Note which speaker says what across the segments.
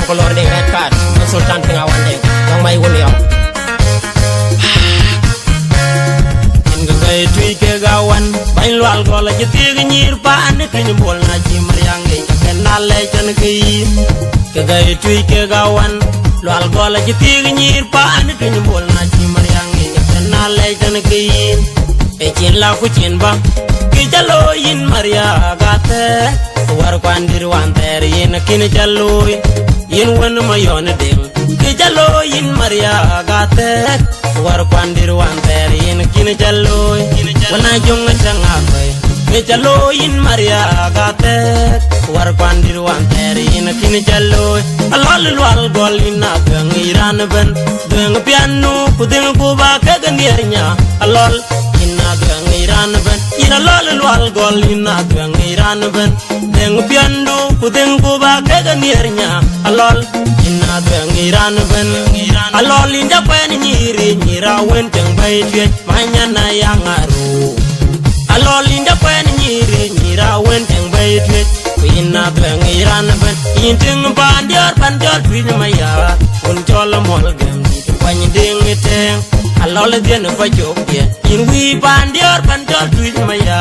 Speaker 1: color Deng Redcard Sultan pengawan Deng yang mai wuniau ingai tui ke gawan bain lual gola jeti nyir pa an ke nyembol na ji maryang ge kenale jan ke gai tui ke gawan lual gola jeti nyir pa an ke nyembol na ji maryang ge kenale jan ke e chin la ku chin ba ki jalo yin maria gate war kwandir wan ter yin kin jalo yin won mayon ding ki jalo yin maria gate war kwandir wan ter yin kin jalo wana jong changa kai ki jalo yin maria gate war kwandir wan ter yin kin jalo alol wal gol ina gang iran ben deng piano kudeng ko ba ka ganiernya alol ina gang iran ben ina lol wal gol ina gang iran ben deng piando kudeng ko ba ka ganiernya alol ina gang iran ben alol inda pen nyiri nyira wen teng bai tue manya na yang aru alol inda pen nyiri nyira wen teng bai tue ina gang iran ben inteng bandior twin maya un chola mol gam pan ding teng alol den fa jok ye in wi bandior twin maya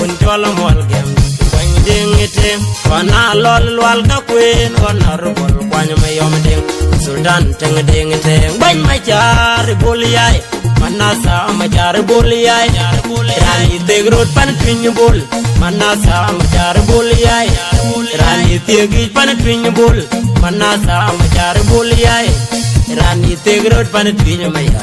Speaker 1: un chola mol gam pan ding teng wana lol wal ka kwen wana rubol kwan mayom ding sultan teng ding teng ban ma jar boliyai manasa ma jar boliyai rani tegrot pan twin bol manasa ma jar boliyai rani tegi pan twin bol manasa ma jar boliyai rani tegrot pan twin maya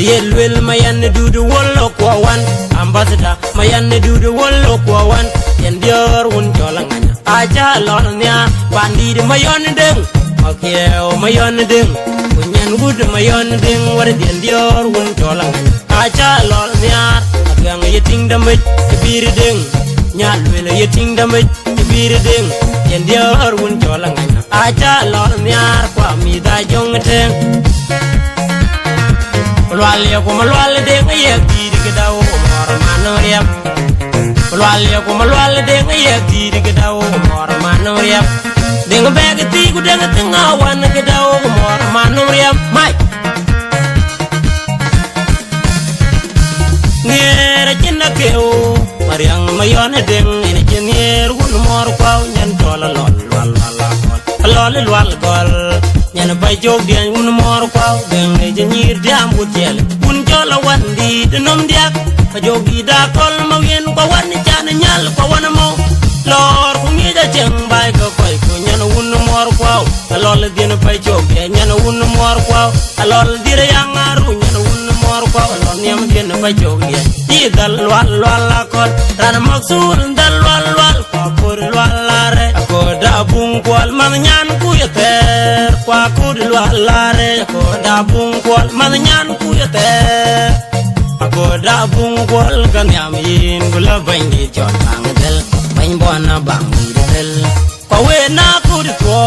Speaker 1: yelwel mayan dudu wollo kwawan ambassador mayan dudu wollo kwawan yen dior un jolanganya aja lornya bandid mayon deng makeo mayon deng kunyan gud mayon deng war yen dior un jolanganya aja lornya agang yeting damit bir deng nyalwel yeting damit bir deng yen dior un jolanganya aja lornya kwa mi da jong teng Lual ya kuma lual deng ya diri ke dawo mor manoriap Lual ya kuma lual deng ya diri ke dawo mor manoriap deng beg ti ku deng tengawan ke dawo mor manoriap mai ngere cinna keu mariang mayon deng ini cinir gun mor kwau nyan tola lol lol lual gol nyan bay jog dian un mor kwau deng ne nyir diam bu jel un jola wandi denom diak pa jogi da kol ma yen ko wan chan nyal ko wan mo lor ku ngi da cheng bay ko koy ko nyan un mor kwau lol din bay jog nyan un mor kwau lol dire yang aru nyan un mor kwau lol nyam din bay jog di dal wal akol ran maksul dal wal ko por walare ko da bung kwal man nyan ku yeter kwa kud walare ko da bung kwal man nyan ku yeter ko da bung kwal kan yam yin gula bangi jot bang del bain bona bang del ko we na kud ko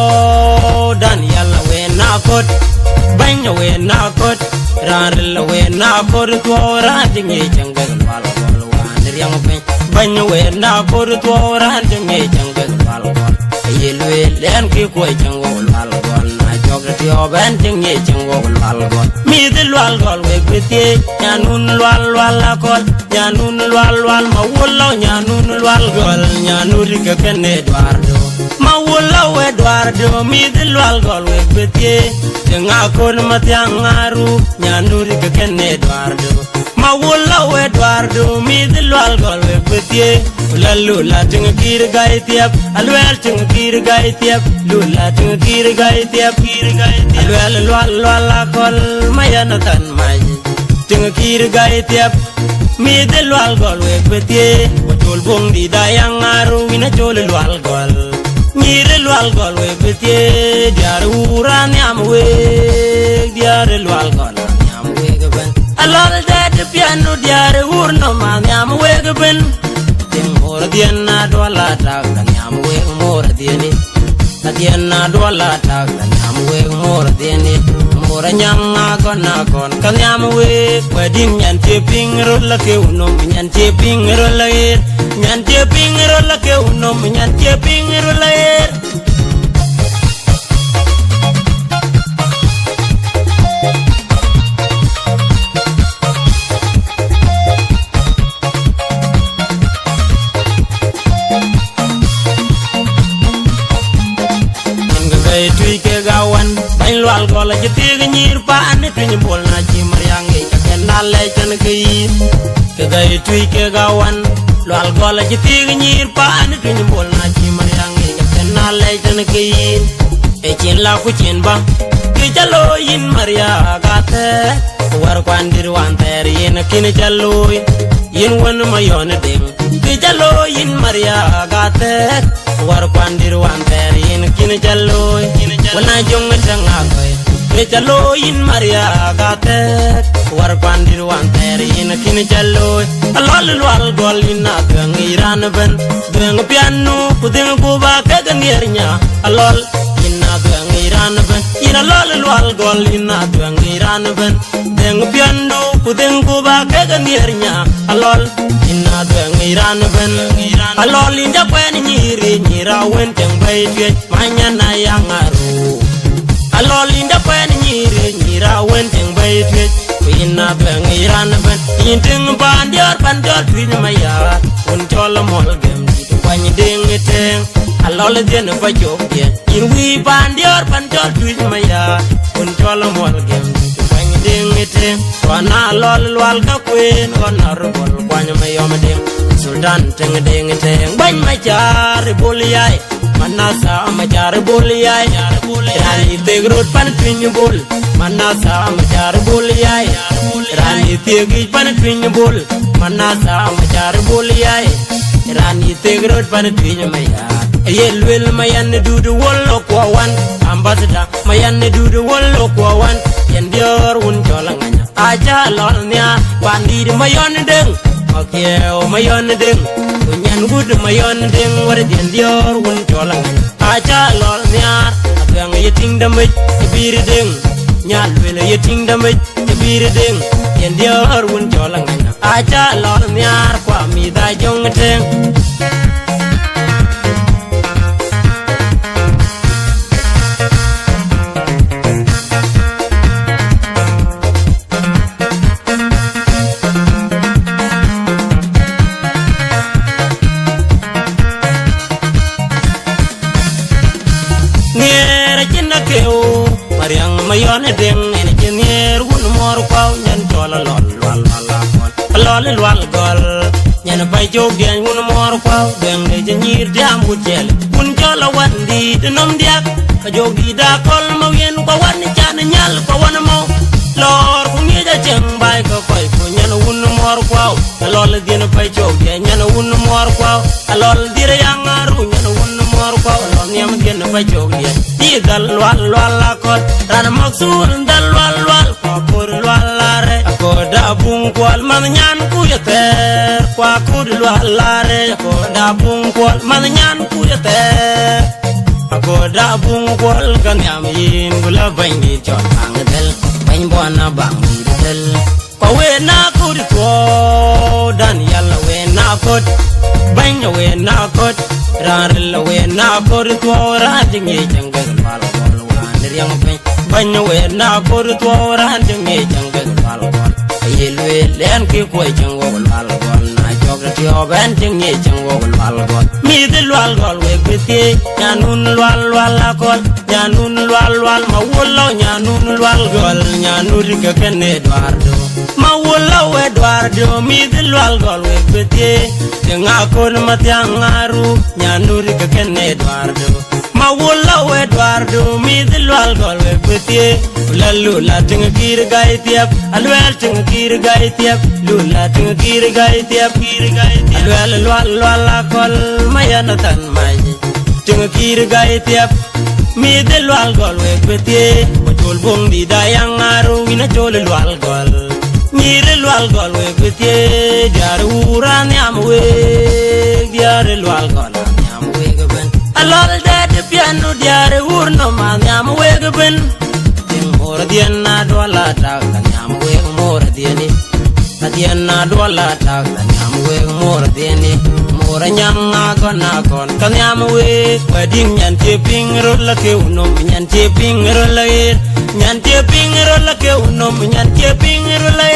Speaker 1: dan yalla we na kud banya we na kud rar la we na kud ko ra dingi jangal wal wal wan yang banya we na kud ko ra dingi jangal wal wal yelwe len ki ko jangol wal wal na jogati oben dingi jangol wal wal mi de wal wal we biti nyanun wal akol nyanun wal ma wollo nyanun wal gol nyanur ke ken Eduardo ma wollo Eduardo mi de wal we biti denga kon matyang aru nyanur ke ken Eduardo ma wollo Eduardo mi de wal we biti lalu la ting kir gai tiap alwel ting kir gai tiap lula ting kir gai tiap alwel wal akol mayana tan mai ting kir gai tiap mi de wal we biti tol bong di dayang aru ina tol wal gol nyire wal we biti diar uran yam we diar wal yam we gaben alol de piano diar urno man yam we gaben mor diena dola tag dan yam we mor dieni diena dola tag dan yam we mor dieni mor nyanga kon kan yam we wedding nyan te ping rola ke unom nyan te ping rola er nyan te ping rola ke unom nyan te ping rola er gay tui ke gawan bain lual gola jeti nyir pa ane tui bol na chi mariang e ka nale chan ke ke gay tui ke gawan lual gola jeti nyir pa ane tui bol na chi mariang e ka nale chan ke e chin la ku chin ba ke jalo yin maria gate war kwandir wan ter yin kin jalo yin wan mayon ding ke jalo yin maria gate war kwandir wan ter yin kin jalo wana jong tanga koy ke jalo yin maria gate war kwandir wan ter yin kin jalo alol wal gol ina gang iran ben deng piano kudeng kuba ke ganiernya alol ina gang iran ben ina lol wal gol ina gang iran ben deng piano kudeng kuba ke ganiernya alol ina gang iran ben alol inda kwen nyiri nyira wen teng bay tue manya na yangaru alol inda kwen nyiri nyira wen teng bay tue ina gang iran ben inting bandior twin maya un cholo mol gem di kwany ding teng alol den ba jok dia in wi bandior twin maya un cholo mol gem di kwany ding teng wana lol wal ka kwen onar bol kwany mayom ding Sudan teng ding teng ban majar boliyai manasa majar boliyai rani tegrot pan twin bol manasa majar boliyai rani tegi pan twin bol manasa majar boliyai rani tegrot pan twin maya yelwel mayan dudu wollo kwawan ambassador mayan dudu wollo kwawan yendior un jolanganya aja lolnya bandir mayon deng okay mayon deng kunyan gud mayon deng war yendior un jolanganya aja lolnya abang yeting damej bir deng nyalwel yeting damej bir deng yendior un jolanganya aja lolnya kwa mi da jong deng mariang mayon deng en jenier un mor kwaw nyen tola lol lol gol nyen bay jog den un mor kwaw deng de jenier jam gudel un jola wandi denom diak ka jogi da kol ma yen ko wan chan nyal ko wan mo lor ku ngi da jeng bay ko koy ku nyen un mor kwaw lol den bay jog den nyen un mor kwaw lol dire yangaru nyen un mor kwaw lol nyam den bay jog den dal wal akol ran maksul dal wal ko por wal ko da bung kwal man nyan ku yeter kwa ku wal ko da bung kwal man nyan ku yeter ko da bung kwal kan yam yin gula bangi chon ang del ban bona bang del ko we na ku to dan yalla we na ko ban we na ko ran we na ko to ra jingi jangal wal yang banyo we na kor to ran jenge jangal wal wal yelwe len ki ko jango wal wal na jog ti oben jenge jango wal wal mi de wal wal we beti nyanun wal akol nyanun wal ma wollo nyanun wal gol nyanur ke kene dwardo ma wollo we dwardo mi de wal we beti nga kon matyang aru nyanur ke kene dwardo ma wolla we Eduardo mi de lual gol we betie la ting kir gai tiap alwel ting kir gai tiap lula ting kir gai tiap alwel lual akol mayana tan mai ting kir gai tiap mi de lual gol we betie botol bong di dayang aru ina jol lual gol mi de lual gol we betie jar uran yam we diar lual gol yam we gaben alol de piano diare urno man yam we gaben ting mor dien na dola ta yam we mor dieni dien na dola ta yam we mor dieni mor nyam na kon kan yam we wedding nyan ti ping ro la ke unom nyan ti ping ro la nyan ti ping ro la ke unom nyan ti ping ro la